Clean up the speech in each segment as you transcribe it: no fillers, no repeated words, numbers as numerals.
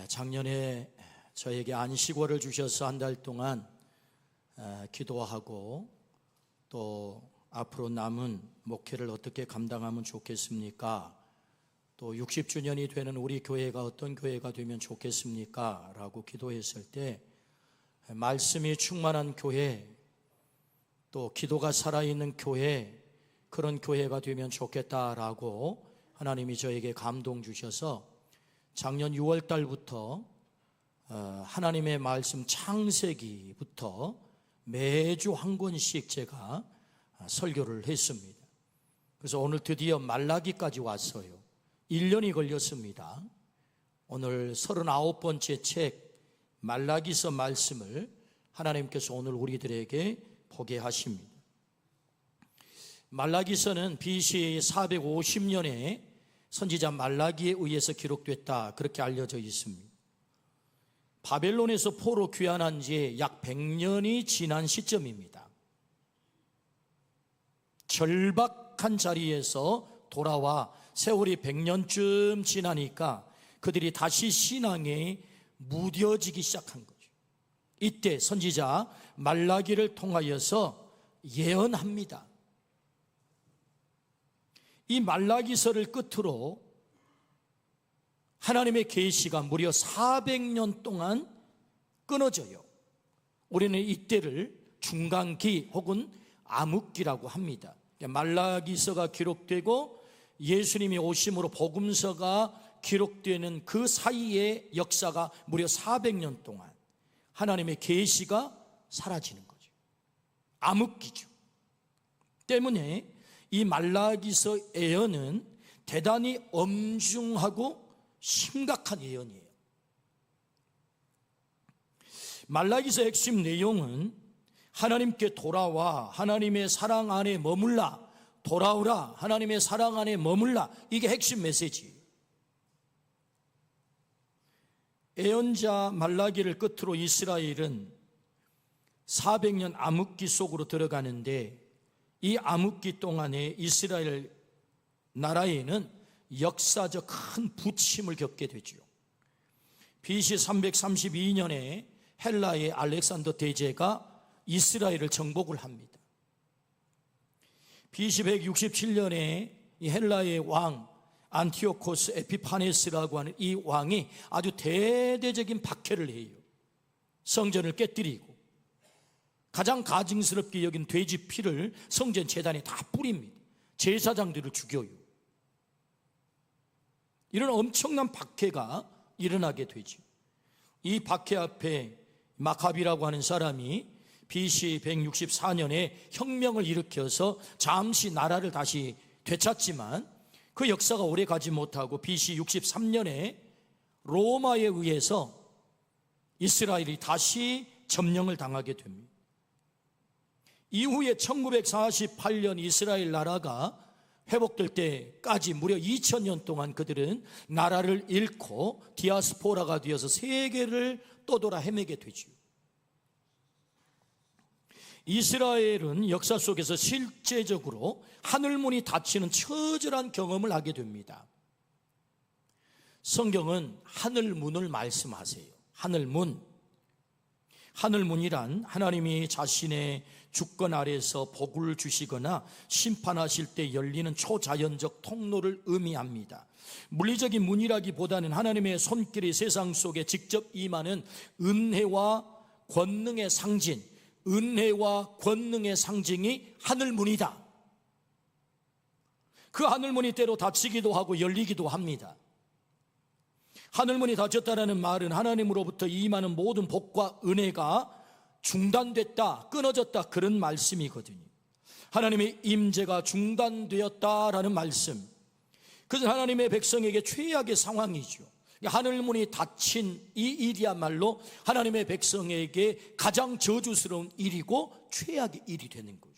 작년에 저에게 안식월을 주셔서 한 달 동안 기도하고 또 앞으로 남은 목회를 어떻게 감당하면 좋겠습니까? 또 60주년이 되는 우리 교회가 어떤 교회가 되면 좋겠습니까? 라고 기도했을 때 말씀이 충만한 교회, 또 기도가 살아있는 교회, 그런 교회가 되면 좋겠다라고 하나님이 저에게 감동 주셔서 작년 6월 달부터 하나님의 말씀 창세기부터 매주 한 권씩 제가 설교를 했습니다. 그래서 오늘 드디어 말라기까지 왔어요. 1년이 걸렸습니다. 오늘 39번째 책 말라기서 말씀을 하나님께서 오늘 우리들에게 보게 하십니다. 말라기서는 BC 450년에 선지자 말라기에 의해서 기록됐다, 그렇게 알려져 있습니다. 바벨론에서 포로 귀환한 지 약 100년이 지난 시점입니다. 절박한 자리에서 돌아와 세월이 100년쯤 지나니까 그들이 다시 신앙에 무뎌지기 시작한 거죠. 이때 선지자 말라기를 통하여서 예언합니다. 이 말라기서를 끝으로 하나님의 계시가 무려 400년 동안 끊어져요. 우리는 이때를 중간기 혹은 암흑기라고 합니다. 말라기서가 기록되고 예수님이 오심으로 복음서가 기록되는 그 사이의 역사가 무려 400년 동안 하나님의 계시가 사라지는 거죠. 암흑기죠. 때문에 이 말라기서 예언은 대단히 엄중하고 심각한 예언이에요. 말라기서 핵심 내용은 하나님께 돌아와 하나님의 사랑 안에 머물라, 돌아오라, 하나님의 사랑 안에 머물라, 이게 핵심 메시지. 예언자 말라기를 끝으로 이스라엘은 400년 암흑기 속으로 들어가는데, 이 암흑기 동안에 이스라엘 나라에는 역사적 큰 부침을 겪게 되죠. BC 332년에 헬라의 알렉산더 대제가 이스라엘을 정복을 합니다. BC 167년에 이 헬라의 왕 안티오코스 에피파네스라고 하는 이 왕이 아주 대대적인 박해를 해요. 성전을 깨뜨리고 가장 가증스럽게 여긴 돼지 피를 성전 제단에 다 뿌립니다. 제사장들을 죽여요. 이런 엄청난 박해가 일어나게 되죠. 이 박해 앞에 마카비라고 하는 사람이 BC 164년에 혁명을 일으켜서 잠시 나라를 다시 되찾지만 그 역사가 오래 가지 못하고 BC 63년에 로마에 의해서 이스라엘이 다시 점령을 당하게 됩니다. 이후에 1948년 이스라엘 나라가 회복될 때까지 무려 2000년 동안 그들은 나라를 잃고 디아스포라가 되어서 세계를 떠돌아 헤매게 되죠. 이스라엘은 역사 속에서 실제적으로 하늘문이 닫히는 처절한 경험을 하게 됩니다. 성경은 하늘문을 말씀하세요. 하늘문이란 하나님이 자신의 주권 아래에서 복을 주시거나 심판하실 때 열리는 초자연적 통로를 의미합니다. 물리적인 문이라기보다는 하나님의 손길이 세상 속에 직접 임하는 은혜와 권능의 상징, 은혜와 권능의 상징이 하늘문이다. 그 하늘문이 때로 닫히기도 하고 열리기도 합니다. 하늘문이 닫혔다는 말은 하나님으로부터 임하는 모든 복과 은혜가 중단됐다, 끊어졌다, 그런 말씀이거든요. 하나님의 임재가 중단되었다라는 말씀, 그것은 하나님의 백성에게 최악의 상황이죠. 하늘문이 닫힌 이 일이야말로 하나님의 백성에게 가장 저주스러운 일이고 최악의 일이 되는 거죠.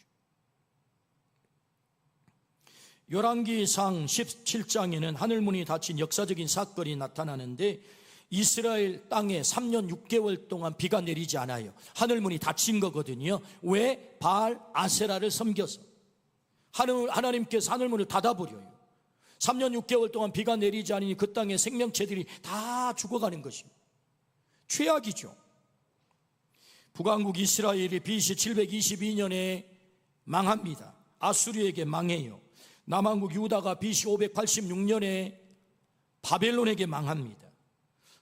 열왕기상 17장에는 하늘문이 닫힌 역사적인 사건이 나타나는데 이스라엘 땅에 3년 6개월 동안 비가 내리지 않아요. 하늘문이 닫힌 거거든요. 왜? 바알 아세라를 섬겨서. 하나님께서 하늘문을 닫아버려요. 3년 6개월 동안 비가 내리지 않으니 그 땅의 생명체들이 다 죽어가는 것입니다. 최악이죠. 북왕국 이스라엘이 BC 722년에 망합니다. 아수르에게 망해요. 남왕국 유다가 BC 586년에 바벨론에게 망합니다.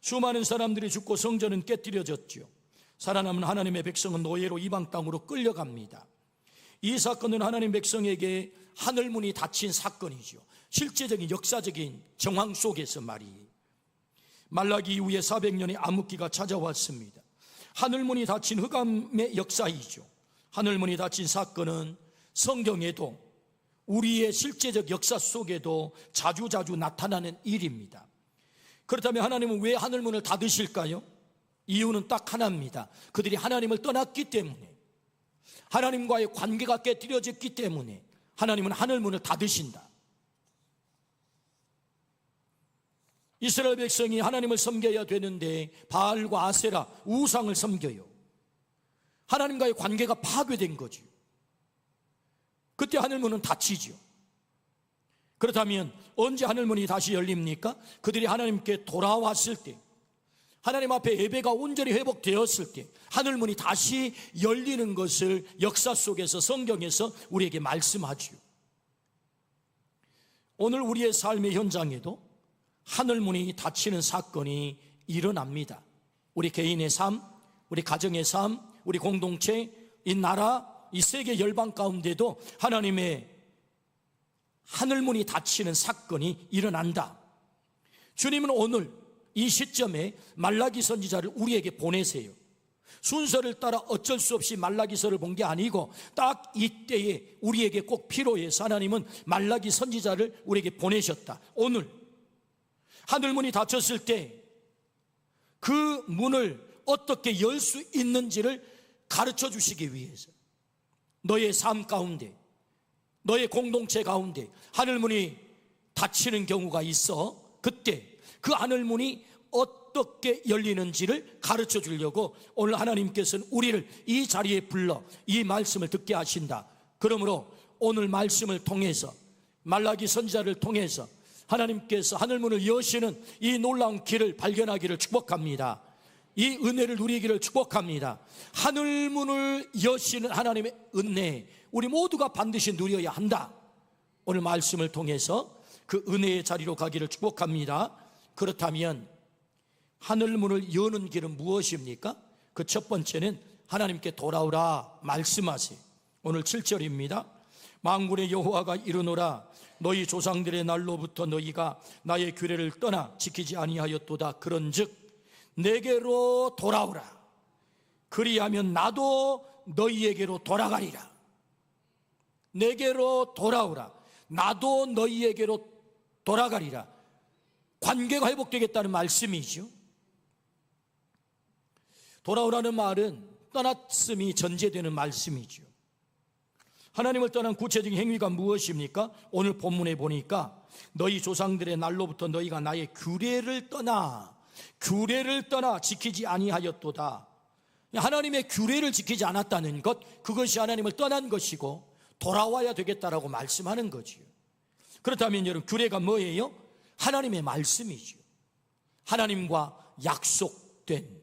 수많은 사람들이 죽고 성전은 깨뜨려졌죠. 살아남은 하나님의 백성은 노예로 이방 땅으로 끌려갑니다. 이 사건은 하나님 백성에게 하늘문이 닫힌 사건이죠. 실제적인 역사적인 정황 속에서 말이에요. 말라기 이후에 400년의 암흑기가 찾아왔습니다. 하늘문이 닫힌 흑암의 역사이죠. 하늘문이 닫힌 사건은 성경에도 우리의 실제적 역사 속에도 자주자주 나타나는 일입니다. 그렇다면 하나님은 왜 하늘문을 닫으실까요? 이유는 딱 하나입니다. 그들이 하나님을 떠났기 때문에, 하나님과의 관계가 깨뜨려졌기 때문에 하나님은 하늘문을 닫으신다. 이스라엘 백성이 하나님을 섬겨야 되는데 바알과 아세라, 우상을 섬겨요. 하나님과의 관계가 파괴된 거죠. 그때 하늘문은 닫히죠. 그렇다면 언제 하늘문이 다시 열립니까? 그들이 하나님께 돌아왔을 때, 하나님 앞에 예배가 온전히 회복되었을 때 하늘문이 다시 열리는 것을 역사 속에서, 성경에서 우리에게 말씀하죠. 오늘 우리의 삶의 현장에도 하늘문이 닫히는 사건이 일어납니다. 우리 개인의 삶, 우리 가정의 삶, 우리 공동체, 이 나라, 이 세계 열방 가운데도 하나님의 하늘문이 닫히는 사건이 일어난다. 주님은 오늘 이 시점에 말라기 선지자를 우리에게 보내세요. 순서를 따라 어쩔 수 없이 말라기서를 본 게 아니고 딱 이때에 우리에게 꼭 필요해서 하나님은 말라기 선지자를 우리에게 보내셨다. 오늘 하늘문이 닫혔을 때 그 문을 어떻게 열 수 있는지를 가르쳐 주시기 위해서, 너의 삶 가운데, 너의 공동체 가운데 하늘문이 닫히는 경우가 있어 그때 그 하늘문이 어떻게 열리는지를 가르쳐 주려고 오늘 하나님께서는 우리를 이 자리에 불러 이 말씀을 듣게 하신다. 그러므로 오늘 말씀을 통해서, 말라기 선지자를 통해서 하나님께서 하늘문을 여시는 이 놀라운 길을 발견하기를 축복합니다. 이 은혜를 누리기를 축복합니다. 하늘문을 여시는 하나님의 은혜, 우리 모두가 반드시 누려야 한다. 오늘 말씀을 통해서 그 은혜의 자리로 가기를 축복합니다. 그렇다면 하늘문을 여는 길은 무엇입니까? 그 첫 번째는 하나님께 돌아오라 말씀하세요. 오늘 7절입니다. 만군의 여호와가 이르노라, 너희 조상들의 날로부터 너희가 나의 규례를 떠나 지키지 아니하였도다. 그런즉 내게로 돌아오라. 그리하면 나도 너희에게로 돌아가리라. 내게로 돌아오라. 나도 너희에게로 돌아가리라. 관계가 회복되겠다는 말씀이죠. 돌아오라는 말은 떠났음이 전제되는 말씀이죠. 하나님을 떠난 구체적인 행위가 무엇입니까? 오늘 본문에 보니까 너희 조상들의 날로부터 너희가 나의 규례를 떠나 지키지 아니하였도다. 하나님의 규례를 지키지 않았다는 것, 그것이 하나님을 떠난 것이고 돌아와야 되겠다라고 말씀하는 거지요. 그렇다면 여러분, 규례가 뭐예요? 하나님의 말씀이죠. 하나님과 약속된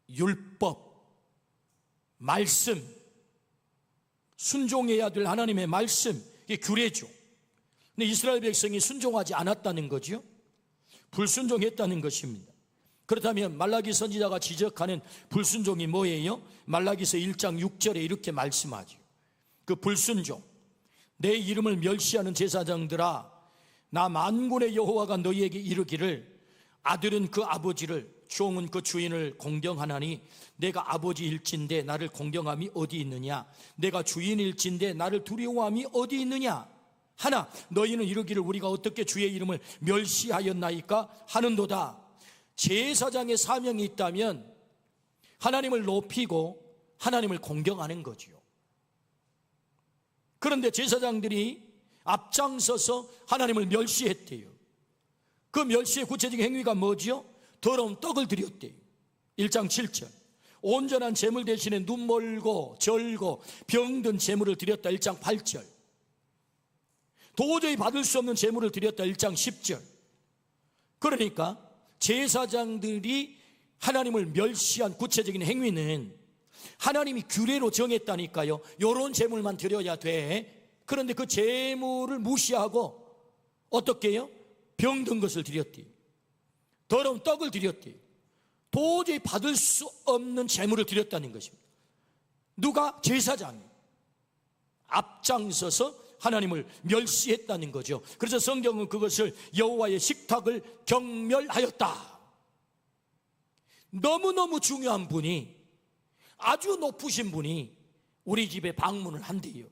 율법, 말씀, 순종해야 될 하나님의 말씀, 이게 규례죠. 근데 이스라엘 백성이 순종하지 않았다는 거죠. 불순종했다는 것입니다. 그렇다면 말라기 선지자가 지적하는 불순종이 뭐예요? 말라기서 1장 6절에 이렇게 말씀하죠. 그 불순종, 내 이름을 멸시하는 제사장들아, 나 만군의 여호와가 너희에게 이르기를 아들은 그 아버지를, 종은 그 주인을 공경하나니 내가 아버지일진데 나를 공경함이 어디 있느냐? 내가 주인일진데 나를 두려워함이 어디 있느냐? 하나 너희는 이르기를 우리가 어떻게 주의 이름을 멸시하였나이까 하는도다. 제사장의 사명이 있다면 하나님을 높이고 하나님을 공경하는 거지요. 그런데 제사장들이 앞장서서 하나님을 멸시했대요. 그 멸시의 구체적인 행위가 뭐지요? 더러운 떡을 드렸대요. 1장 7절. 온전한 제물 대신에 눈 멀고 절고 병든 제물을 드렸다. 1장 8절. 도저히 받을 수 없는 제물을 드렸다. 1장 10절. 그러니까 제사장들이 하나님을 멸시한 구체적인 행위는 하나님이 규례로 정했다니까요. 요런 제물만 드려야 돼. 그런데 그 제물을 무시하고 어떻게 해요? 병든 것을 드렸디, 더러운 떡을 드렸디, 도저히 받을 수 없는 제물을 드렸다는 것입니다. 누가? 제사장이 앞장서서 하나님을 멸시했다는 거죠. 그래서 성경은 그것을 여호와의 식탁을 경멸하였다. 너무너무 중요한 분이, 아주 높으신 분이 우리 집에 방문을 한대요.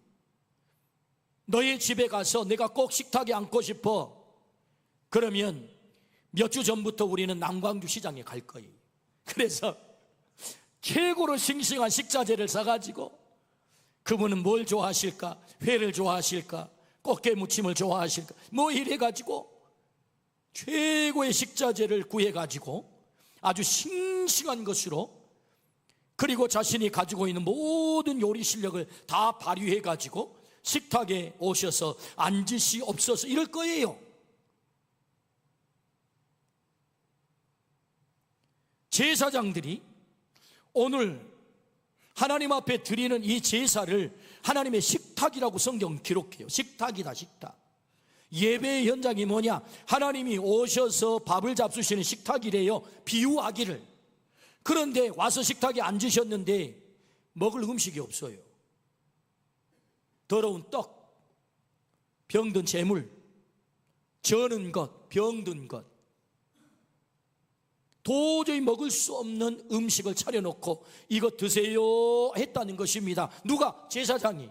너의 집에 가서 내가 꼭 식탁에 앉고 싶어. 그러면 몇 주 전부터 우리는 남광주 시장에 갈 거예요. 그래서 최고로 싱싱한 식자재를 사가지고, 그분은 뭘 좋아하실까? 회를 좋아하실까? 꽃게무침을 좋아하실까? 뭐 이래가지고 최고의 식자재를 구해가지고 아주 싱싱한 것으로, 그리고 자신이 가지고 있는 모든 요리 실력을 다 발휘해가지고 식탁에 오셔서 앉으시옵소서 이럴 거예요. 제사장들이 오늘 하나님 앞에 드리는 이 제사를 하나님의 식탁이라고 성경은 기록해요. 식탁이다, 식탁. 예배의 현장이 뭐냐? 하나님이 오셔서 밥을 잡수시는 식탁이래요. 비유하기를. 그런데 와서 식탁에 앉으셨는데 먹을 음식이 없어요. 더러운 떡, 병든 재물, 저는 것, 병든 것, 도저히 먹을 수 없는 음식을 차려놓고 이거 드세요 했다는 것입니다. 누가? 제사장이.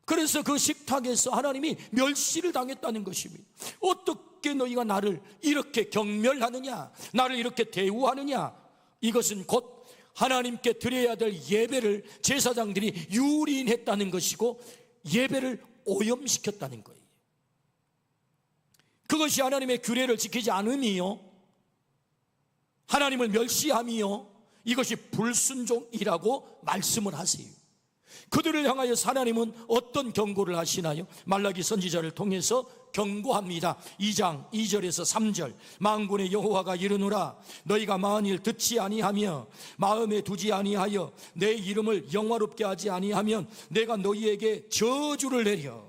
그래서 그 식탁에서 하나님이 멸시를 당했다는 것입니다. 어떻게 너희가 나를 이렇게 경멸하느냐, 나를 이렇게 대우하느냐. 이것은 곧 하나님께 드려야 될 예배를 제사장들이 유린했다는 것이고 예배를 오염시켰다는 거예요. 그것이 하나님의 규례를 지키지 않음이요, 하나님을 멸시함이요, 이것이 불순종이라고 말씀을 하세요. 그들을 향하여 하나님은 어떤 경고를 하시나요? 말라기 선지자를 통해서 경고합니다. 2장 2절에서 3절. 만군의 여호와가 이르노라, 너희가 만일 듣지 아니하며 마음에 두지 아니하여 내 이름을 영화롭게 하지 아니하면 내가 너희에게 저주를 내려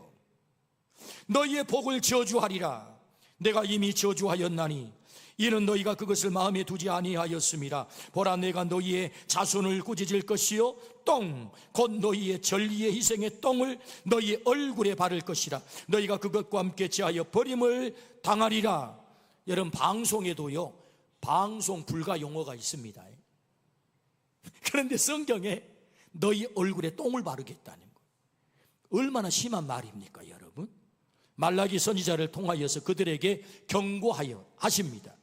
너희의 복을 저주하리라. 내가 이미 저주하였나니 이는 너희가 그것을 마음에 두지 아니하였습니다. 보라, 내가 너희의 자손을 꾸짖을 것이요 똥, 곧 너희의 전리의 희생의 똥을 너희의 얼굴에 바를 것이라. 너희가 그것과 함께 제하여 버림을 당하리라. 여러분, 방송에도요 방송 불가 용어가 있습니다. 그런데 성경에 너희 얼굴에 똥을 바르겠다는 거, 얼마나 심한 말입니까 여러분? 말라기 선지자를 통하여서 그들에게 경고하여 하십니다.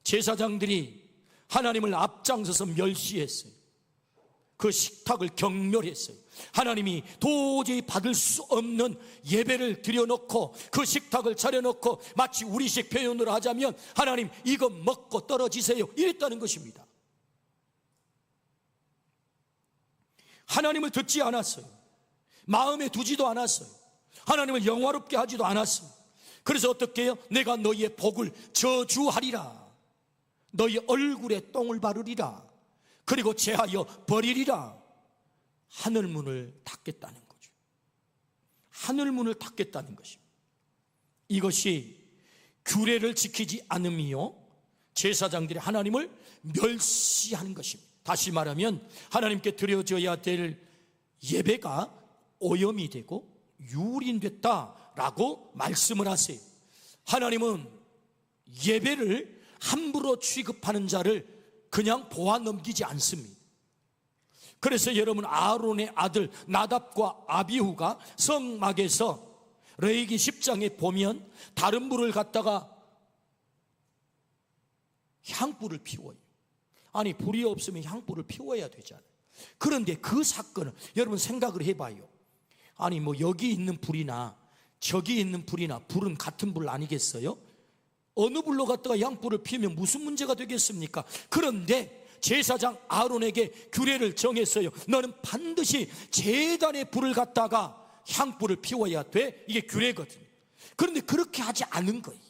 제사장들이 하나님을 앞장서서 멸시했어요. 그 식탁을 경멸했어요. 하나님이 도저히 받을 수 없는 예배를 드려놓고 그 식탁을 차려놓고 마치 우리식 표현으로 하자면 하나님 이거 먹고 떨어지세요 이랬다는 것입니다. 하나님을 듣지 않았어요. 마음에 두지도 않았어요. 하나님을 영화롭게 하지도 않았어요. 그래서 어떻게 해요? 내가 너희의 복을 저주하리라. 너희 얼굴에 똥을 바르리라. 그리고 제하여 버리리라. 하늘문을 닫겠다는 거죠. 하늘문을 닫겠다는 것입니다. 이것이 규례를 지키지 않음이요, 제사장들이 하나님을 멸시하는 것입니다. 다시 말하면 하나님께 드려져야 될 예배가 오염이 되고 유린됐다라고 말씀을 하세요. 하나님은 예배를 함부로 취급하는 자를 그냥 보아 넘기지 않습니다. 그래서 여러분, 아론의 아들 나답과 아비후가 성막에서 레위기 10장에 보면 다른 불을 갖다가 향불을 피워요. 아니, 불이 없으면 향불을 피워야 되잖아요. 그런데 그 사건을 여러분 생각을 해봐요. 아니 뭐 여기 있는 불이나 저기 있는 불이나 불은 같은 불 아니겠어요? 어느 불로 갖다가 양불을 피우면 무슨 문제가 되겠습니까? 그런데 제사장 아론에게 규례를 정했어요. 너는 반드시 제단의 불을 갖다가 향불을 피워야 돼. 이게 규례거든요. 그런데 그렇게 하지 않은 거예요.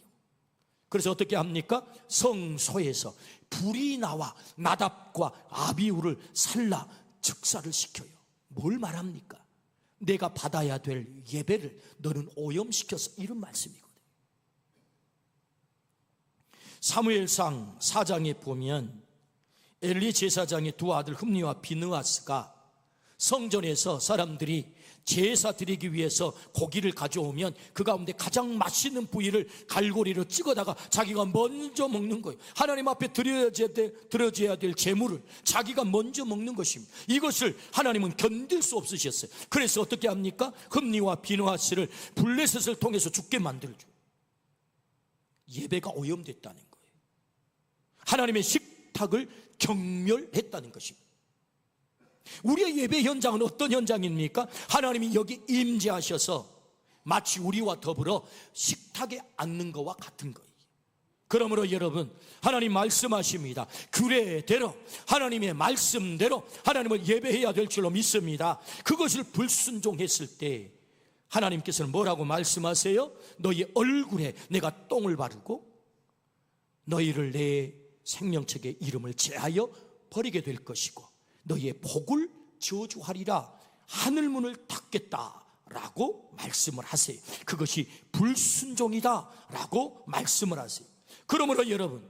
그래서 어떻게 합니까? 성소에서 불이 나와 나답과 아비후를 살라 즉사를 시켜요. 뭘 말합니까? 내가 받아야 될 예배를 너는 오염시켜서, 이런 말씀이거든요. 사무엘상 4장에 보면 엘리 제사장의 두 아들 흠니와 비느하스가 성전에서 사람들이 제사 드리기 위해서 고기를 가져오면 그 가운데 가장 맛있는 부위를 갈고리로 찍어다가 자기가 먼저 먹는 거예요. 하나님 앞에 드려져야 될 제물을 자기가 먼저 먹는 것입니다. 이것을 하나님은 견딜 수 없으셨어요. 그래서 어떻게 합니까? 흠니와 비느하스를 블레셋을 통해서 죽게 만들죠. 예배가 오염됐다는 거예요. 하나님의 식탁을 경멸했다는 것입니다. 우리의 예배 현장은 어떤 현장입니까? 하나님이 여기 임재하셔서 마치 우리와 더불어 식탁에 앉는 것과 같은 거예요. 그러므로 여러분, 하나님 말씀하십니다. 규례대로, 하나님의 말씀대로 하나님을 예배해야 될 줄로 믿습니다. 그것을 불순종했을 때 하나님께서는 뭐라고 말씀하세요? 너희 얼굴에 내가 똥을 바르고 너희를 내 생명책의 이름을 제하여 버리게 될 것이고 너희의 복을 저주하리라, 하늘문을 닫겠다라고 말씀을 하세요. 그것이 불순종이다라고 말씀을 하세요. 그러므로 여러분,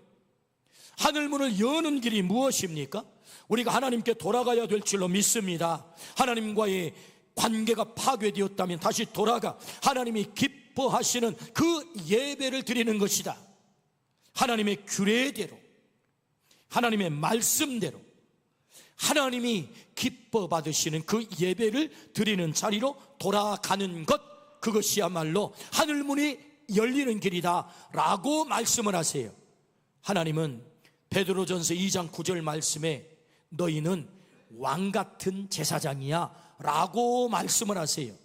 하늘문을 여는 길이 무엇입니까? 우리가 하나님께 돌아가야 될 줄로 믿습니다. 하나님과의 관계가 파괴되었다면 다시 돌아가 하나님이 기뻐하시는 그 예배를 드리는 것이다. 하나님의 규례대로, 하나님의 말씀대로 하나님이 기뻐 받으시는 그 예배를 드리는 자리로 돌아가는 것, 그것이야말로 하늘문이 열리는 길이다 라고 말씀을 하세요. 하나님은 베드로전서 2장 9절 말씀에 너희는 왕같은 제사장이야 라고 말씀을 하세요.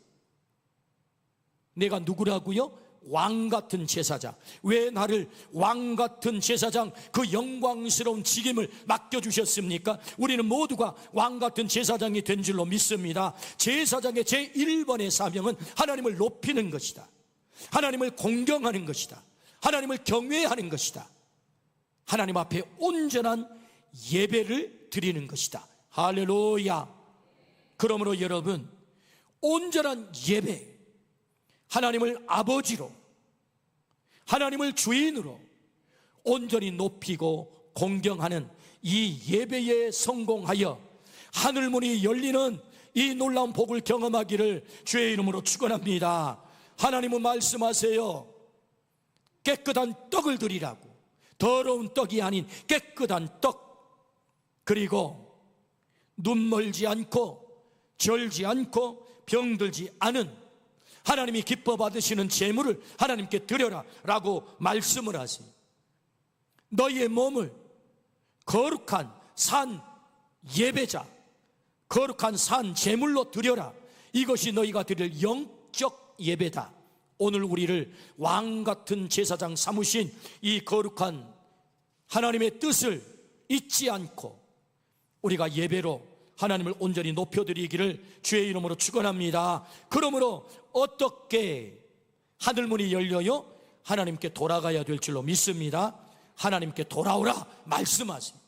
내가 누구라고요? 왕같은 제사장. 왜 나를 왕같은 제사장, 그 영광스러운 직임을 맡겨주셨습니까? 우리는 모두가 왕같은 제사장이 된 줄로 믿습니다. 제사장의 제1번의 사명은 하나님을 높이는 것이다. 하나님을 공경하는 것이다. 하나님을 경외하는 것이다. 하나님 앞에 온전한 예배를 드리는 것이다. 할렐루야. 그러므로 여러분, 온전한 예배, 하나님을 아버지로, 하나님을 주인으로 온전히 높이고 공경하는 이 예배에 성공하여 하늘문이 열리는 이 놀라운 복을 경험하기를 주의 이름으로 축원합니다. 하나님은 말씀하세요. 깨끗한 떡을 드리라고. 더러운 떡이 아닌 깨끗한 떡, 그리고 눈 멀지 않고 절지 않고 병들지 않은 하나님이 기뻐 받으시는 제물을 하나님께 드려라 라고 말씀을 하세요. 너희의 몸을 거룩한 산 예배자, 거룩한 산 제물로 드려라. 이것이 너희가 드릴 영적 예배다. 오늘 우리를 왕같은 제사장 삼으신 이 거룩한 하나님의 뜻을 잊지 않고 우리가 예배로 하나님을 온전히 높여드리기를 주의 이름으로 축원합니다. 그러므로 어떻게 하늘문이 열려요? 하나님께 돌아가야 될 줄로 믿습니다. 하나님께 돌아오라 말씀하세요.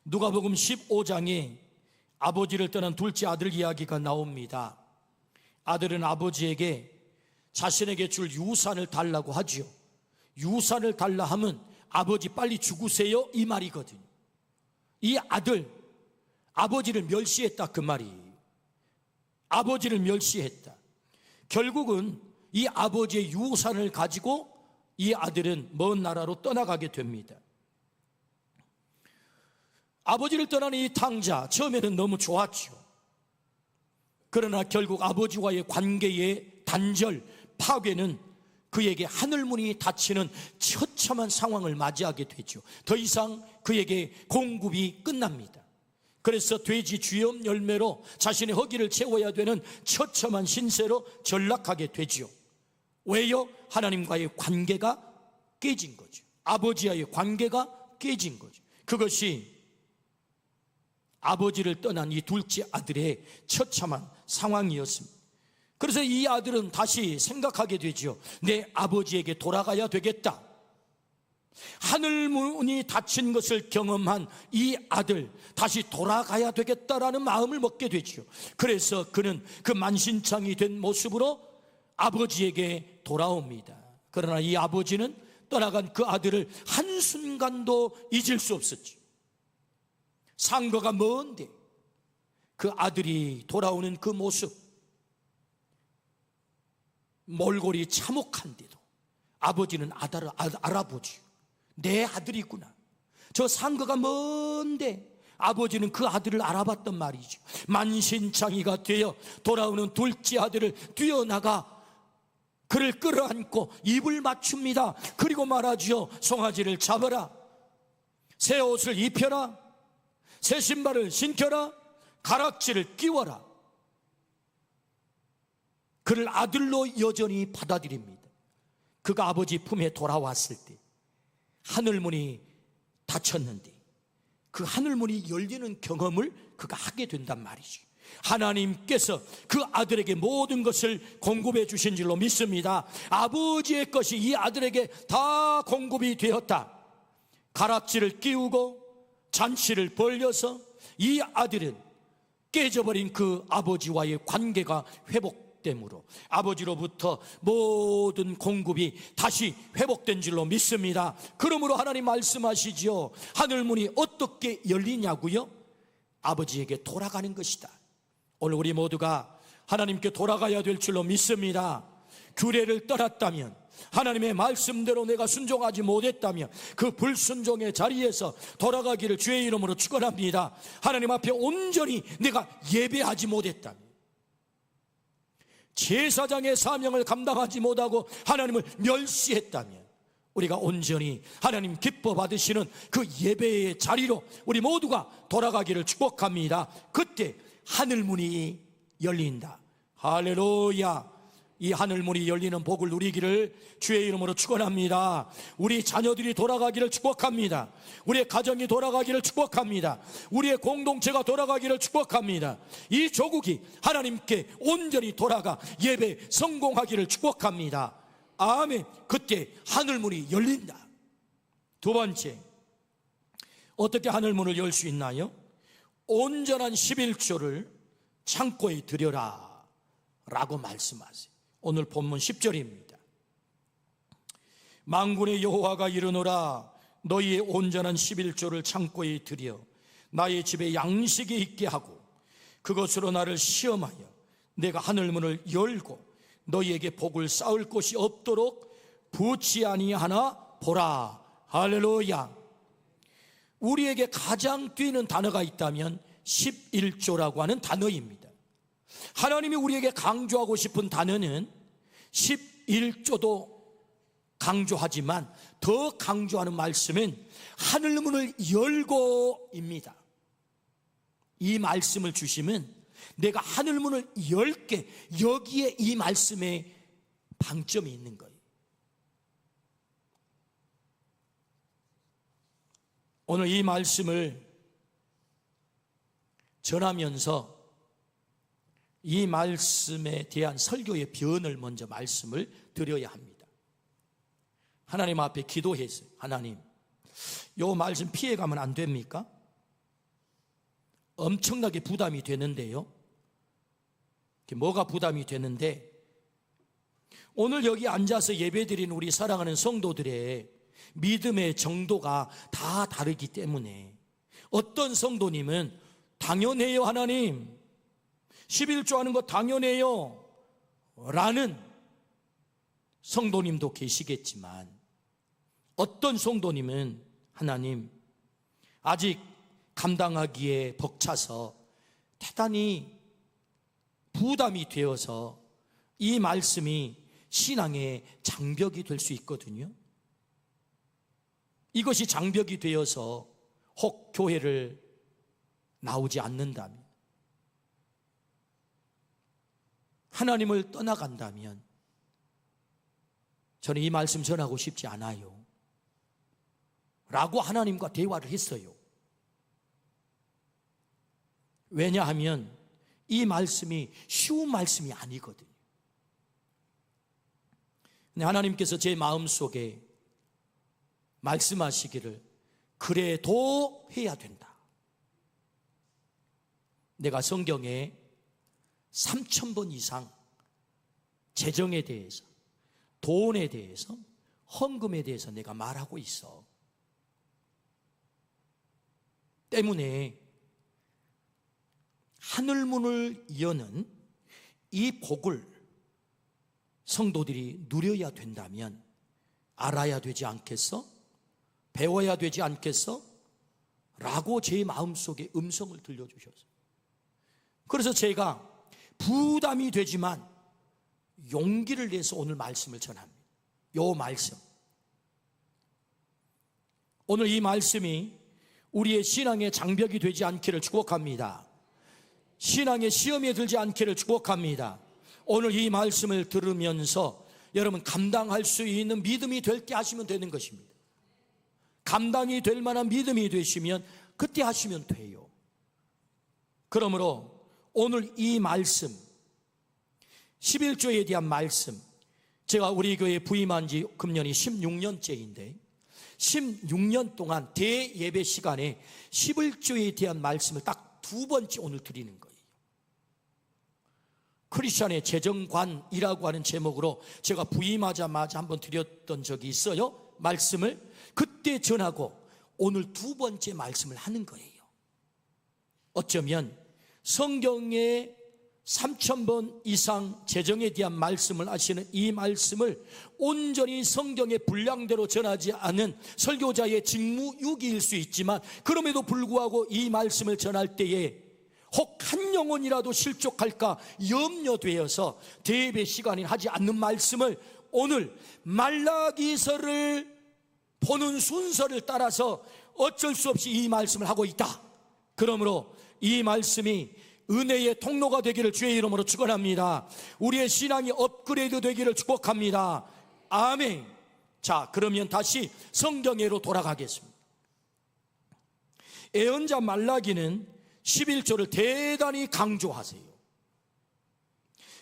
누가복음 15장에 아버지를 떠난 둘째 아들 이야기가 나옵니다. 아들은 아버지에게 자신에게 줄 유산을 달라고 하죠. 유산을 달라 하면 아버지 빨리 죽으세요 이 말이거든요. 이 아들, 아버지를 멸시했다 그 말이에요. 아버지를 멸시했다. 결국은 이 아버지의 유산을 가지고 이 아들은 먼 나라로 떠나가게 됩니다. 아버지를 떠나는 이 탕자, 처음에는 너무 좋았죠. 그러나 결국 아버지와의 관계의 단절, 파괴는 그에게 하늘문이 닫히는 처참한 상황을 맞이하게 되죠. 더 이상 그에게 공급이 끝납니다. 그래서 돼지 주염 열매로 자신의 허기를 채워야 되는 처참한 신세로 전락하게 되죠. 왜요? 하나님과의 관계가 깨진 거죠. 아버지와의 관계가 깨진 거죠. 그것이 아버지를 떠난 이 둘째 아들의 처참한 상황이었습니다. 그래서 이 아들은 다시 생각하게 되죠. 내 아버지에게 돌아가야 되겠다. 하늘문이 닫힌 것을 경험한 이 아들, 다시 돌아가야 되겠다라는 마음을 먹게 되죠. 그래서 그는 그 만신창이 된 모습으로 아버지에게 돌아옵니다. 그러나 이 아버지는 떠나간 그 아들을 한순간도 잊을 수 없었죠. 상거가 먼데 그 아들이 돌아오는 그 모습, 몰골이 참혹한데도 아버지는 아들을 알아보지요. 내 아들이구나. 저 상거가 먼데 아버지는 그 아들을 알아봤단 말이죠. 만신창이가 되어 돌아오는 둘째 아들을 뛰어나가 그를 끌어안고 입을 맞춥니다. 그리고 말하지요. 송아지를 잡아라, 새 옷을 입혀라, 새 신발을 신겨라, 가락지를 끼워라. 그를 아들로 여전히 받아들입니다. 그가 아버지 품에 돌아왔을 때 하늘문이 닫혔는데 그 하늘문이 열리는 경험을 그가 하게 된단 말이죠. 하나님께서 그 아들에게 모든 것을 공급해 주신 줄로 믿습니다. 아버지의 것이 이 아들에게 다 공급이 되었다. 가락지를 끼우고 잔치를 벌려서 이 아들은 깨져버린 그 아버지와의 관계가 회복됨으로 아버지로부터 모든 공급이 다시 회복된 줄로 믿습니다. 그러므로 하나님 말씀하시죠. 하늘문이 어떻게 열리냐고요? 아버지에게 돌아가는 것이다. 오늘 우리 모두가 하나님께 돌아가야 될 줄로 믿습니다. 규례를 떠났다면, 하나님의 말씀대로 내가 순종하지 못했다면 그 불순종의 자리에서 돌아가기를 주의 이름으로 축원합니다. 하나님 앞에 온전히 내가 예배하지 못했다면, 제사장의 사명을 감당하지 못하고 하나님을 멸시했다면, 우리가 온전히 하나님 기뻐 받으시는 그 예배의 자리로 우리 모두가 돌아가기를 축복합니다. 그때 하늘문이 열린다. 할렐루야. 이 하늘문이 열리는 복을 누리기를 주의 이름으로 축원합니다. 우리 자녀들이 돌아가기를 축복합니다. 우리의 가정이 돌아가기를 축복합니다. 우리의 공동체가 돌아가기를 축복합니다. 이 조국이 하나님께 온전히 돌아가 예배 성공하기를 축복합니다. 아멘. 그때 하늘문이 열린다. 두 번째, 어떻게 하늘문을 열 수 있나요? 온전한 11조를 창고에 들여라 라고 말씀하세요. 오늘 본문 10절입니다. 만군의 여호와가 이르노라, 너희의 온전한 11조를 창고에 들여 나의 집에 양식이 있게 하고 그것으로 나를 시험하여 내가 하늘문을 열고 너희에게 복을 쌓을 곳이 없도록 부치 아니하나 보라. 할렐루야. 우리에게 가장 뛰는 단어가 있다면 11조라고 하는 단어입니다. 하나님이 우리에게 강조하고 싶은 단어는 11조도 강조하지만 더 강조하는 말씀은 하늘문을 열고입니다. 이 말씀을 주시면 내가 하늘문을 열게, 여기에 이 말씀에 방점이 있는 거예요. 오늘 이 말씀을 전하면서 이 말씀에 대한 설교의 변을 먼저 말씀을 드려야 합니다. 하나님 앞에 기도해서, 하나님, 이 말씀 피해가면 안 됩니까? 엄청나게 부담이 되는데요. 뭐가 부담이 되는데, 오늘 여기 앉아서 예배드린 우리 사랑하는 성도들의 믿음의 정도가 다 다르기 때문에 어떤 성도님은 당연해요, 하나님 11조 하는 거 당연해요 라는 성도님도 계시겠지만, 어떤 성도님은 하나님 아직 감당하기에 벅차서 대단히 부담이 되어서 이 말씀이 신앙의 장벽이 될 수 있거든요. 이것이 장벽이 되어서 혹 교회를 나오지 않는다면, 하나님을 떠나간다면 저는 이 말씀 전하고 싶지 않아요 라고 하나님과 대화를 했어요. 왜냐하면 이 말씀이 쉬운 말씀이 아니거든요. 근데 하나님께서 제 마음속에 말씀하시기를 그래도 해야 된다. 내가 성경에 3,000번 이상 재정에 대해서, 돈에 대해서, 헌금에 대해서 내가 말하고 있어. 때문에 하늘문을 여는 이 복을 성도들이 누려야 된다면 알아야 되지 않겠어? 배워야 되지 않겠어? 라고 제 마음속에 음성을 들려주셨어요. 그래서 제가 부담이 되지만 용기를 내서 오늘 말씀을 전합니다. 요 말씀, 오늘 이 말씀이 우리의 신앙의 장벽이 되지 않기를 축복합니다. 신앙의 시험에 들지 않기를 축복합니다. 오늘 이 말씀을 들으면서 여러분 감당할 수 있는 믿음이 될 때 하시면 되는 것입니다. 감당이 될 만한 믿음이 되시면 그때 하시면 돼요. 그러므로 오늘 이 말씀, 11조에 대한 말씀, 제가 우리 교회에 부임한 지 금년이 16년째인데 16년 동안 대예배 시간에 11조에 대한 말씀을 딱 두 번째 오늘 드리는 거예요. 크리스천의 재정관이라고 하는 제목으로 제가 부임하자마자 한번 드렸던 적이 있어요. 말씀을 그때 전하고 오늘 두 번째 말씀을 하는 거예요. 어쩌면 성경에 3,000번 이상 재정에 대한 말씀을 하시는 이 말씀을 온전히 성경의 분량대로 전하지 않은 설교자의 직무유기일 수 있지만 그럼에도 불구하고 이 말씀을 전할 때에 혹 한 영혼이라도 실족할까 염려되어서 대예배 시간에 하지 않는 말씀을 오늘 말라기서를 보는 순서를 따라서 어쩔 수 없이 이 말씀을 하고 있다. 그러므로 이 말씀이 은혜의 통로가 되기를 주의 이름으로 축원합니다. 우리의 신앙이 업그레이드 되기를 축복합니다. 아멘. 자, 그러면 다시 성경에로 돌아가겠습니다. 예언자 말라기는 11조를 대단히 강조하세요.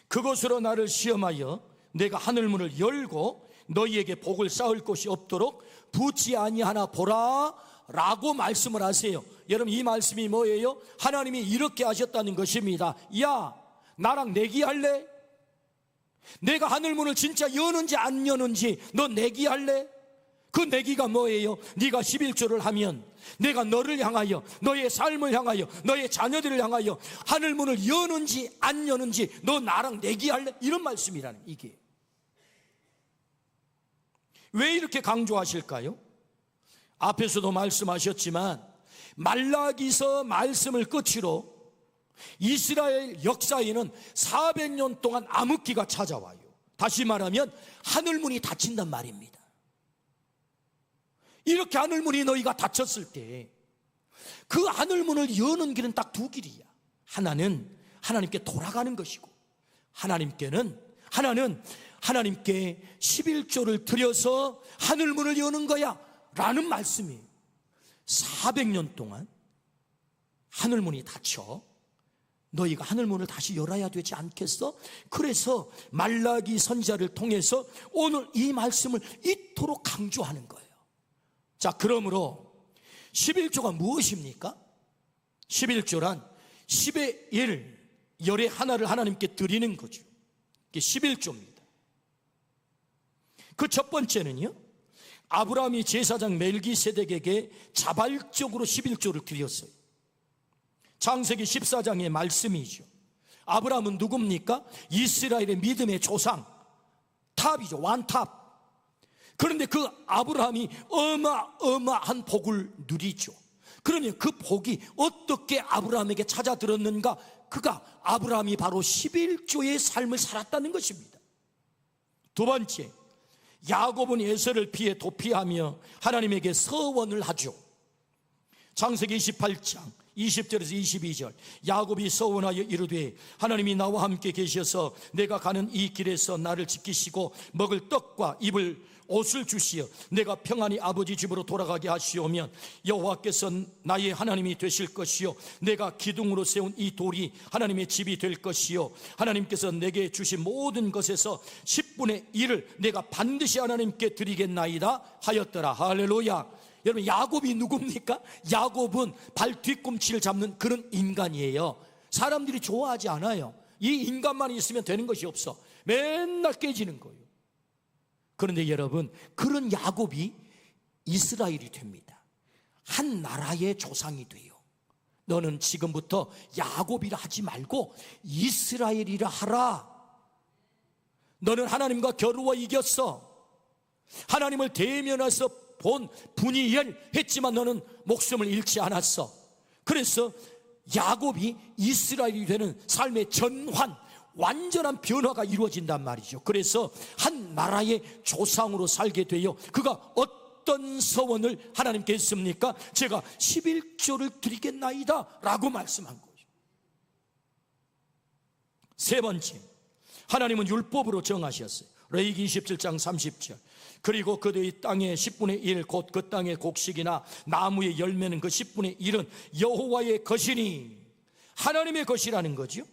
그것으로 나를 시험하여 내가 하늘문을 열고 너희에게 복을 쌓을 곳이 없도록 붙지 아니하나 보라 라고 말씀을 하세요. 여러분 이 말씀이 뭐예요? 하나님이 이렇게 하셨다는 것입니다. 야, 나랑 내기할래? 내가 하늘문을 진짜 여는지 안 여는지 너 내기할래? 그 내기가 뭐예요? 네가 11조를 하면 내가 너를 향하여, 너의 삶을 향하여, 너의 자녀들을 향하여 하늘문을 여는지 안 여는지 너 나랑 내기할래? 이런 말씀이라는 이게. 왜 이렇게 강조하실까요? 앞에서도 말씀하셨지만 말라기서 말씀을 끝으로 이스라엘 역사에는 400년 동안 암흑기가 찾아와요. 다시 말하면 하늘문이 닫힌단 말입니다. 이렇게 하늘문이 너희가 닫혔을 때 그 하늘문을 여는 길은 딱 두 길이야. 하나는 하나님께 돌아가는 것이고 하나는 하나님께 11조를 드려서 하늘문을 여는 거야 라는 말씀이에요. 400년 동안 하늘문이 닫혀 너희가 하늘문을 다시 열어야 되지 않겠어? 그래서 말라기 선지자를 통해서 오늘 이 말씀을 이토록 강조하는 거예요. 자, 그러므로 11조가 무엇입니까? 11조란 10의 1, 열의 하나를 하나님께 드리는 거죠. 이게 11조입니다. 그 첫 번째는요, 아브라함이 제사장 멜기세덱에게 자발적으로 11조를 드렸어요. 창세기 14장의 말씀이죠. 아브라함은 누굽니까? 이스라엘의 믿음의 조상, 탑이죠. 완탑. 그런데 그 아브라함이 어마어마한 복을 누리죠. 그러면 그 복이 어떻게 아브라함에게 찾아들었는가? 그가 아브라함이 바로 11조의 삶을 살았다는 것입니다. 두 번째, 야곱은 에서를 피해 도피하며 하나님에게 서원을 하죠. 창세기 28장 20절에서 22절, 야곱이 서원하여 이르되 하나님이 나와 함께 계셔서 내가 가는 이 길에서 나를 지키시고 먹을 떡과 입을 옷을 주시어 내가 평안히 아버지 집으로 돌아가게 하시오면 여호와께서 나의 하나님이 되실 것이요 내가 기둥으로 세운 이 돌이 하나님의 집이 될 것이요 하나님께서 내게 주신 모든 것에서 10분의 1을 내가 반드시 하나님께 드리겠나이다 하였더라. 할렐루야. 여러분, 야곱이 누굽니까? 야곱은 발 뒤꿈치를 잡는 그런 인간이에요. 사람들이 좋아하지 않아요. 이 인간만 있으면 되는 것이 없어. 맨날 깨지는 거예요. 그런데 여러분, 그런 야곱이 이스라엘이 됩니다. 한 나라의 조상이 돼요. 너는 지금부터 야곱이라 하지 말고 이스라엘이라 하라. 너는 하나님과 겨루어 이겼어. 하나님을 대면해서 본 분이엘 했지만 너는 목숨을 잃지 않았어. 그래서 야곱이 이스라엘이 되는 삶의 전환, 완전한 변화가 이루어진단 말이죠. 그래서 한 나라의 조상으로 살게 되어 그가 어떤 서원을 하나님께 했습니까? 제가 11조를 드리겠나이다 라고 말씀한 거죠. 세 번째, 하나님은 율법으로 정하셨어요. 레위기 27장 30절. 그리고 그들의 땅의 10분의 1 곧 그 땅의 곡식이나 나무의 열매는 그 10분의 1은 여호와의 것이니, 하나님의 것이라는 거죠.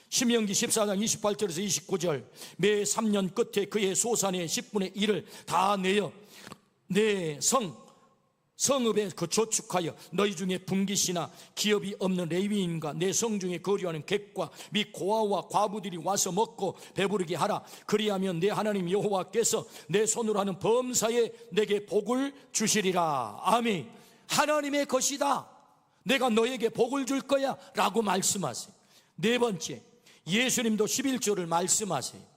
신명기 14장 28절에서 29절. 매 3년 끝에 그의 소산의 10분의 1을 다 내어 내 성읍에 그 저축하여 너희 중에 분깃이나 기업이 없는 레위인과 내 성 중에 거류하는 객과 및 고아와 과부들이 와서 먹고 배부르게 하라. 그리하면 내 하나님 여호와께서 내 손으로 하는 범사에 내게 복을 주시리라. 아멘. 하나님의 것이다. 내가 너에게 복을 줄 거야 라고 말씀하세요. 네 번째, 예수님도 11조를 말씀하세요.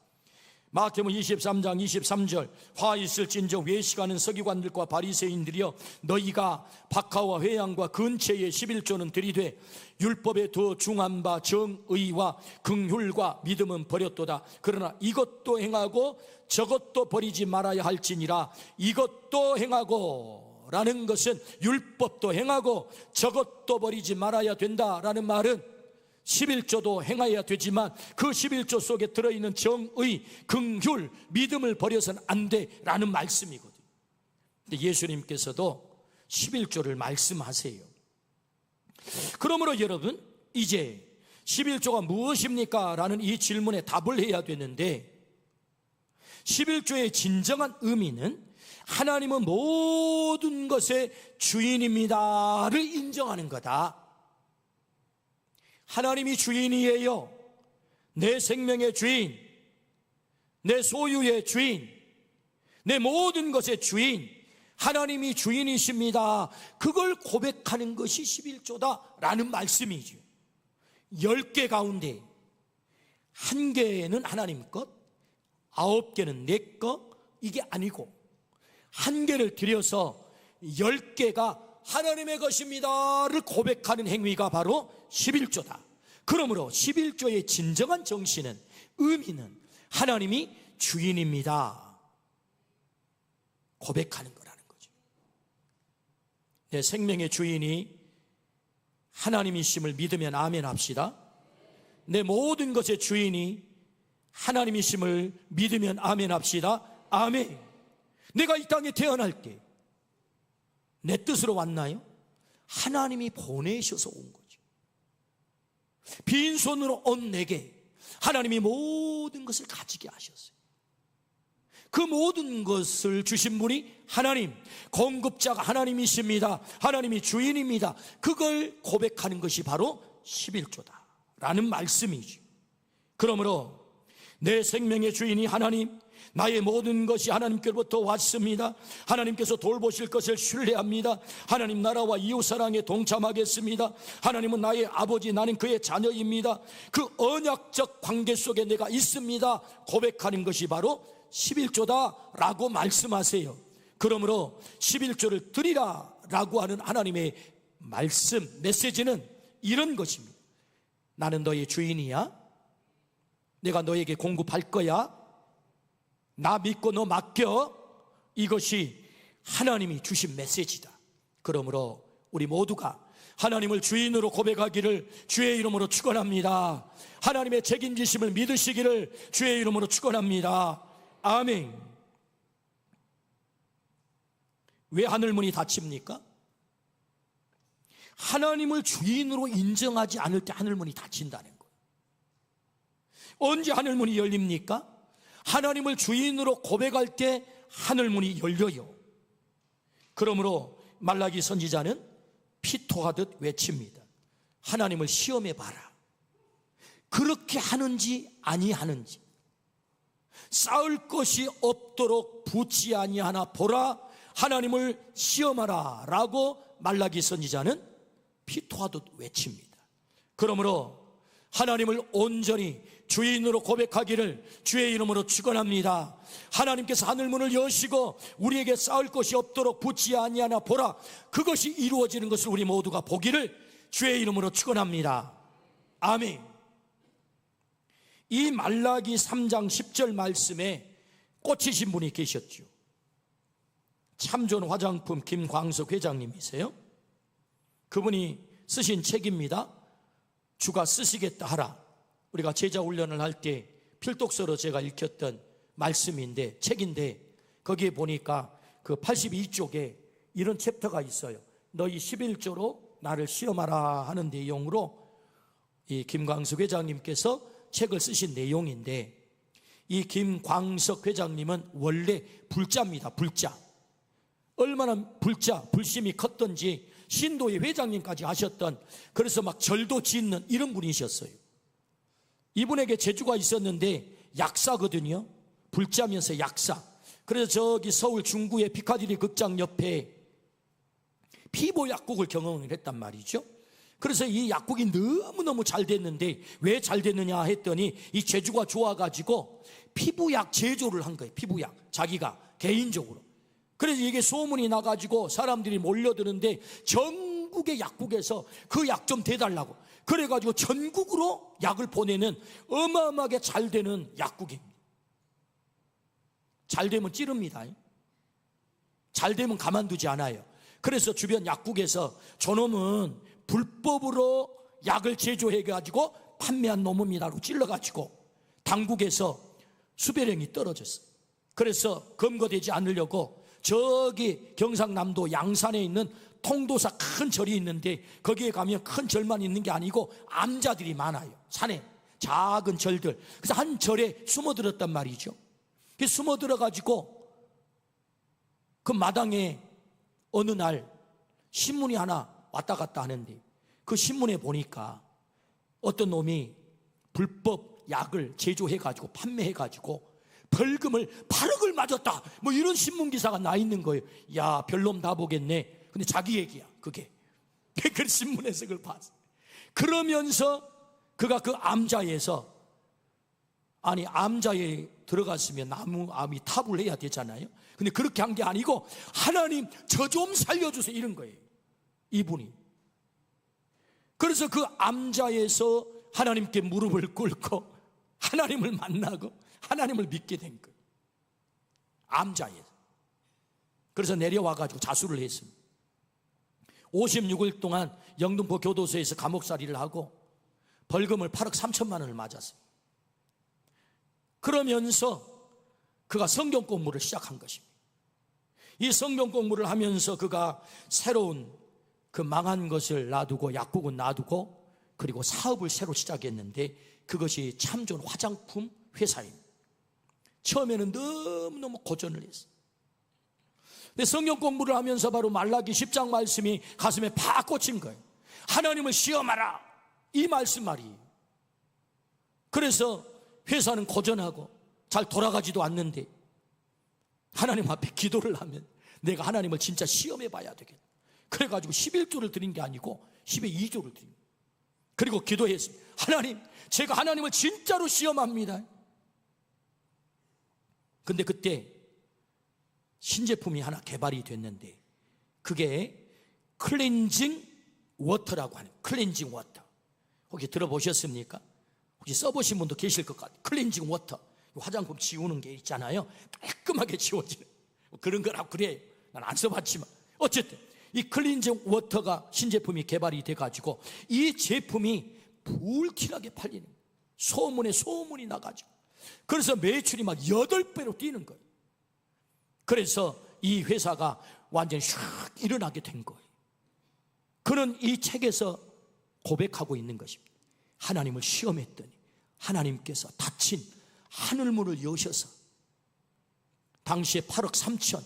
마태복음 23장 23절. 화 있을진저 외식하는 서기관들과 바리새인들이여, 너희가 박하와 회양과 근처에 11조는 들이되 율법에 더 중한 바 정의와 긍휼과 믿음은 버렸도다. 그러나 이것도 행하고 저것도 버리지 말아야 할지니라. 이것도 행하고 라는 것은 율법도 행하고 저것도 버리지 말아야 된다라는 말은 11조도 행해야 되지만 그 11조 속에 들어있는 정의, 긍휼, 믿음을 버려서는 안 돼라는 말씀이거든요. 근데 예수님께서도 11조를 말씀하세요. 그러므로 여러분, 이제 11조가 무엇입니까? 라는 이 질문에 답을 해야 되는데, 11조의 진정한 의미는 하나님은 모든 것의 주인입니다를 인정하는 거다. 하나님이 주인이에요. 내 생명의 주인, 내 소유의 주인, 내 모든 것의 주인, 하나님이 주인이십니다. 그걸 고백하는 것이 11조다라는 말씀이죠. 10개 가운데 1개는 하나님 것, 9개는 내 것, 이게 아니고 1개를 들여서 10개가 하나님의 것입니다를 고백하는 행위가 바로 11조다. 그러므로 11조의 진정한 정신은, 의미는 하나님이 주인입니다 고백하는 거라는 거죠. 내 생명의 주인이 하나님이심을 믿으면 아멘 합시다. 내 모든 것의 주인이 하나님이심을 믿으면 아멘 합시다. 아멘. 내가 이 땅에 태어날 때 내 뜻으로 왔나요? 하나님이 보내셔서 온 거죠. 빈손으로 온 내게 하나님이 모든 것을 가지게 하셨어요. 그 모든 것을 주신 분이 하나님, 공급자가 하나님이십니다. 하나님이 주인입니다. 그걸 고백하는 것이 바로 11조다 라는 말씀이죠. 그러므로 내 생명의 주인이 하나님, 나의 모든 것이 하나님께로부터 왔습니다. 하나님께서 돌보실 것을 신뢰합니다. 하나님 나라와 이웃사랑에 동참하겠습니다. 하나님은 나의 아버지, 나는 그의 자녀입니다. 그 언약적 관계 속에 내가 있습니다 고백하는 것이 바로 11조다 라고 말씀하세요. 그러므로 11조를 드리라 라고 하는 하나님의 말씀, 메시지는 이런 것입니다. 나는 너의 주인이야. 내가 너에게 공급할 거야. 나 믿고 너 맡겨. 이것이 하나님이 주신 메시지다. 그러므로 우리 모두가 하나님을 주인으로 고백하기를 주의 이름으로 축원합니다. 하나님의 책임지심을 믿으시기를 주의 이름으로 축원합니다. 아멘. 왜 하늘문이 닫힙니까? 하나님을 주인으로 인정하지 않을 때 하늘문이 닫힌다는 거예요. 언제 하늘문이 열립니까? 하나님을 주인으로 고백할 때 하늘문이 열려요. 그러므로 말라기 선지자는 피토하듯 외칩니다. 하나님을 시험해 봐라. 그렇게 하는지 아니하는지, 쌓을 것이 없도록 붙지 아니하나 보라. 하나님을 시험하라 라고 말라기 선지자는 피토하듯 외칩니다. 그러므로 하나님을 온전히 주인으로 고백하기를 주의 이름으로 축원합니다. 하나님께서 하늘문을 여시고 우리에게 쌓을 것이 없도록 붙지 아니하나 보라. 그것이 이루어지는 것을 우리 모두가 보기를 주의 이름으로 축원합니다. 아멘. 이 말라기 3장 10절 말씀에 꽂히신 분이 계셨죠. 참좋은 화장품 김광석 회장님이세요. 그분이 쓰신 책입니다. 주가 쓰시겠다 하라. 우리가 제자 훈련을 할 때 필독서로 제가 읽혔던 말씀인데, 책인데, 거기에 보니까 그 82쪽에 이런 챕터가 있어요. 너희 11조로 나를 시험하라 하는 내용으로 이 김광석 회장님께서 책을 쓰신 내용인데, 이 김광석 회장님은 원래 불자입니다. 불자. 얼마나 불심이 컸던지 신도의 회장님까지 하셨던, 그래서 막 절도 짓는 이런 분이셨어요. 이분에게 재주가 있었는데 약사거든요. 불자면서 약사. 그래서 저기 서울 중구의 피카디리 극장 옆에 피부 약국을 경영을 했단 말이죠. 그래서 이 약국이 너무너무 잘 됐는데 왜 잘 됐느냐 했더니 이 재주가 좋아가지고 피부약 제조를 한 거예요. 피부약. 자기가 개인적으로. 그래서 이게 소문이 나가지고 사람들이 몰려드는데 전국의 약국에서 그 약 좀 대달라고. 그래가지고 전국으로 약을 보내는 어마어마하게 잘 되는 약국입니다. 잘 되면 찌릅니다. 잘 되면 가만두지 않아요. 그래서 주변 약국에서 저놈은 불법으로 약을 제조해가지고 판매한 놈입니다라고 찔러가지고 당국에서 수배령이 떨어졌어요. 그래서 검거되지 않으려고 저기 경상남도 양산에 있는 통도사 큰 절이 있는데 거기에 가면 큰 절만 있는 게 아니고 암자들이 많아요. 산에 작은 절들. 그래서 한 절에 숨어들었단 말이죠. 숨어들어가지고 그 마당에 어느 날 신문이 하나 왔다 갔다 하는데 그 신문에 보니까 어떤 놈이 불법 약을 제조해가지고 판매해가지고 벌금을 8억을 맞았다, 뭐 이런 신문기사가 나 있는 거예요. 야, 별놈 다 보겠네. 근데 자기 얘기야 그게. 그 신문에서 그걸 봤어. 그러면서 그가 그 암자에서, 아니 암자에 들어갔으면 암이 탑을 해야 되잖아요. 근데 그렇게 한 게 아니고 하나님 저 좀 살려주세요 이런 거예요 이분이. 그래서 그 암자에서 하나님께 무릎을 꿇고 하나님을 만나고 하나님을 믿게 된 거예요. 암자에서. 그래서 내려와가지고 자수를 했습니다. 56일 동안 영등포 교도소에서 감옥살이를 하고 벌금을 8억 3천만 원을 맞았어요. 그러면서 그가 성경 공부를 시작한 것입니다. 이 성경 공부를 하면서 그가 새로운 그 망한 것을 놔두고 약국은 놔두고 그리고 사업을 새로 시작했는데 그것이 참 좋은 화장품 회사입니다. 처음에는 너무너무 고전을 했어요. 근데 성경 공부를 하면서 바로 말라기 10장 말씀이 가슴에 팍 꽂힌 거예요. 하나님을 시험하라, 이 말씀 말이에요. 그래서 회사는 고전하고 잘 돌아가지도 않는데 하나님 앞에 기도를 하면 내가 하나님을 진짜 시험해 봐야 되겠다. 그래가지고 11조를 드린 게 아니고 10의 2조를 드린 거예요. 그리고 기도했습니다. 하나님, 제가 하나님을 진짜로 시험합니다. 근데 그때 신제품이 하나 개발이 됐는데 그게 클렌징 워터라고 하는, 클렌징 워터. 혹시 들어보셨습니까? 혹시 써보신 분도 계실 것 같아요. 클렌징 워터. 화장품 지우는 게 있잖아요. 깔끔하게 지워지는 그런 거라고 그래요. 난 안 써봤지만 어쨌든 이 클렌징 워터가 신제품이 개발이 돼가지고 이 제품이 불티나게 팔리는 거예요. 소문에 소문이 나가지고. 그래서 매출이 막 8배로 뛰는 거예요. 그래서 이 회사가 완전히 슉 일어나게 된 거예요. 그는 이 책에서 고백하고 있는 것입니다. 하나님을 시험했더니 하나님께서 닫힌 하늘문을 여셔서 당시에 8억 3천,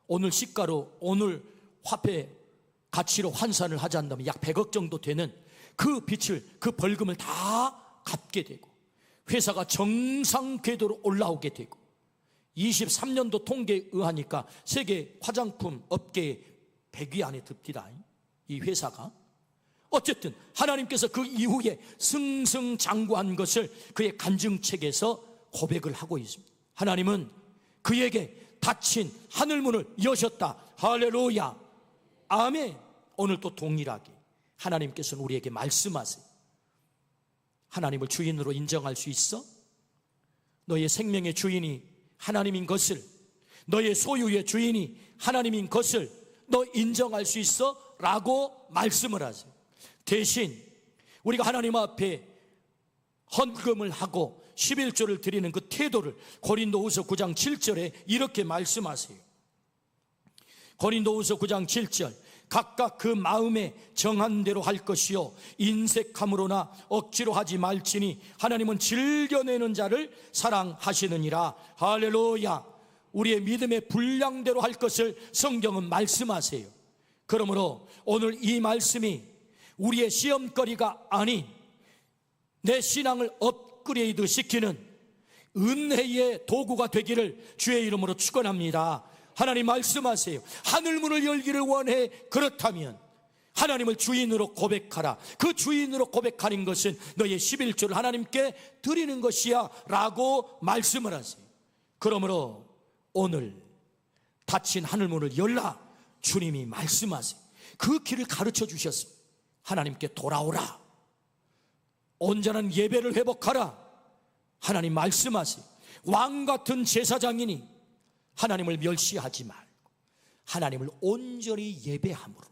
오늘 시가로, 오늘 화폐 가치로 환산을 하지 않는다면 약 100억 정도 되는 그 빚을, 그 벌금을 다 갚게 되고 회사가 정상 궤도로 올라오게 되고 23년도 통계에 의하니까 세계 화장품 업계의 100위 안에 듭니다. 이 회사가. 어쨌든 하나님께서 그 이후에 승승장구한 것을 그의 간증책에서 고백을 하고 있습니다. 하나님은 그에게 닫힌 하늘문을 여셨다. 할렐루야, 아멘. 오늘 또 동일하게 하나님께서는 우리에게 말씀하세요. 하나님을 주인으로 인정할 수 있어? 너의 생명의 주인이 하나님인 것을, 너의 소유의 주인이 하나님인 것을 너 인정할 수 있어? 라고 말씀을 하세요. 대신 우리가 하나님 앞에 헌금을 하고 11조를 드리는 그 태도를 고린도후서 9장 7절에 이렇게 말씀하세요. 고린도후서 9장 7절, 각각 그 마음에 정한 대로 할 것이요 인색함으로나 억지로 하지 말지니 하나님은 즐겨내는 자를 사랑하시느니라. 할렐루야. 우리의 믿음의 분량대로 할 것을 성경은 말씀하세요. 그러므로 오늘 이 말씀이 우리의 시험거리가 아닌 내 신앙을 업그레이드 시키는 은혜의 도구가 되기를 주의 이름으로 축원합니다. 하나님 말씀하세요. 하늘문을 열기를 원해. 그렇다면 하나님을 주인으로 고백하라. 그 주인으로 고백하는 것은 너의 11조를 하나님께 드리는 것이야 라고 말씀을 하세요. 그러므로 오늘 닫힌 하늘문을 열라. 주님이 말씀하세요. 그 길을 가르쳐 주셨습니다. 하나님께 돌아오라. 온전한 예배를 회복하라. 하나님 말씀하세요. 왕같은 제사장이니 하나님을 멸시하지 말고 하나님을 온전히 예배함으로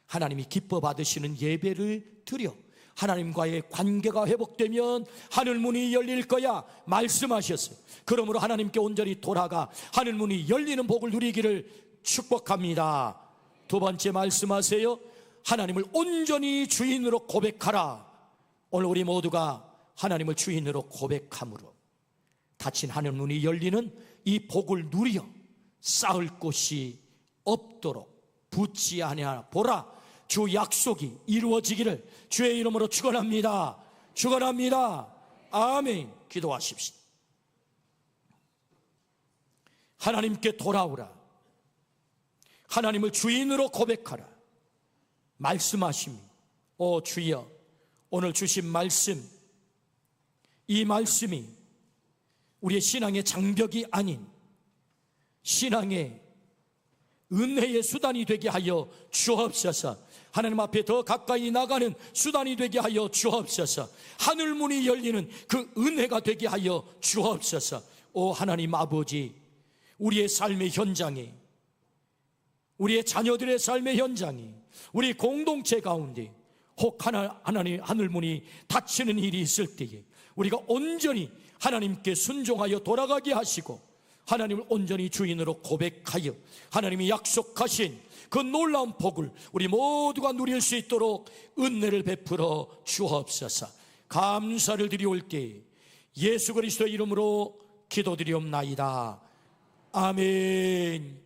하나님이 기뻐 받으시는 예배를 드려 하나님과의 관계가 회복되면 하늘문이 열릴 거야 말씀하셨어요. 그러므로 하나님께 온전히 돌아가 하늘문이 열리는 복을 누리기를 축복합니다. 두 번째 말씀하세요. 하나님을 온전히 주인으로 고백하라. 오늘 우리 모두가 하나님을 주인으로 고백함으로 닫힌 하늘문이 열리는 이 복을 누려 쌓을 곳이 없도록 붙지 아니하나 보라. 주 약속이 이루어지기를 주의 이름으로 축원합니다. 축원합니다. 아멘. 기도하십시오. 하나님께 돌아오라. 하나님을 주인으로 고백하라. 말씀하십니다. 오 주여, 오늘 주신 말씀, 이 말씀이 우리의 신앙의 장벽이 아닌 신앙의 은혜의 수단이 되게 하여 주옵소서. 하나님 앞에 더 가까이 나가는 수단이 되게 하여 주옵소서. 하늘문이 열리는 그 은혜가 되게 하여 주옵소서. 오 하나님 아버지, 우리의 삶의 현장에, 우리의 자녀들의 삶의 현장에, 우리 공동체 가운데 혹 하나님 하늘문이 닫히는 일이 있을 때에 우리가 온전히 하나님께 순종하여 돌아가게 하시고 하나님을 온전히 주인으로 고백하여 하나님이 약속하신 그 놀라운 복을 우리 모두가 누릴 수 있도록 은혜를 베풀어 주옵소서. 감사를 드리올 때 예수 그리스도의 이름으로 기도드리옵나이다. 아멘.